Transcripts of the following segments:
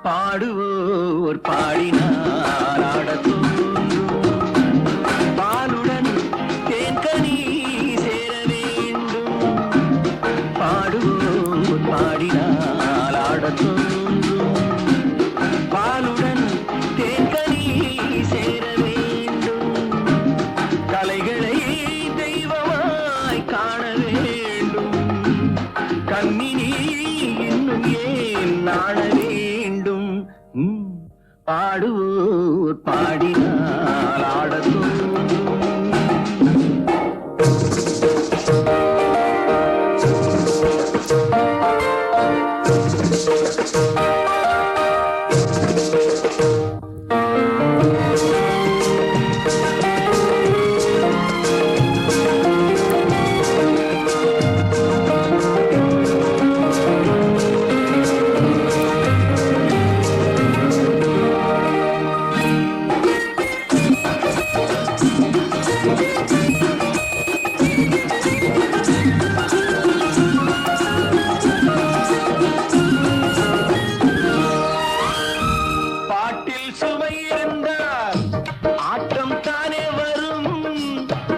பாடுவோர் பாடினார் ஆடத்தோன்றும் பாலுடன் தேன்கனி சேர வேண்டும். பாடுவோர் பாடினார் ஆடத்தோன்றும் பாலுடன் தேன்கனி சேர வேண்டும். கலைகளை தெய்வமாய் காண வேண்டும். கண்ணினி இன்னும் ஏன் நாண வேண்டும். பாடுவோர் பாடினால் ஆடத்தோன்றும்.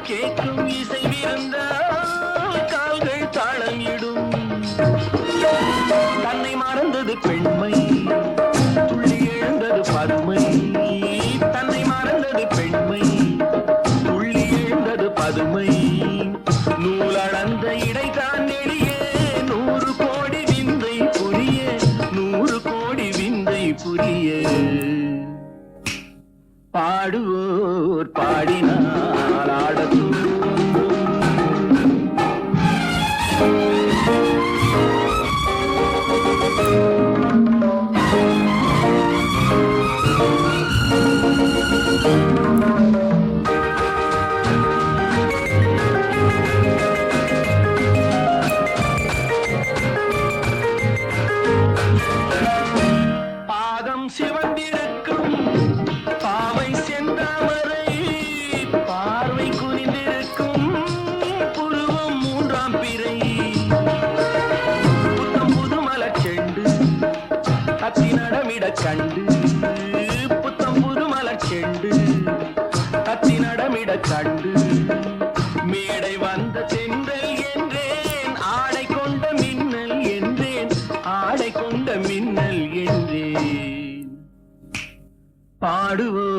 கேட்கும் இசை விருந்தால் கால்கள் தாளமிடும். தன்னை மறந்தது பெண்மை, துள்ளி எழுந்தது பதுமை. தன்னை மறந்தது பெண்மை, துள்ளி எழுந்தது பதுமை. நூலளந்த இடைதான் நெளிய 100 கோடி விந்தை புரிய, 100 கோடி விந்தை புரிய. பாடுவோர் பாடினால் ஆடத்தோன்றும். பாதம் சிவந்திருக்கும் பாவை செந்தாமரை, பார்வை குறிந்திருக்கும் புருவம் 3ஆம் பிறை. புத்தம் புது மலச்செண்டு கத்தி நடமிட கண்டு. புத்தம் புது மலச்செண்டு கத்தி நடமிட கண்டு. மேடை வந்த தென்றல் என்றேன், ஆடை கொண்ட மின்னல் என்றேன், ஆடை கொண்ட மின்னல் என்றேன். பாடுவோர்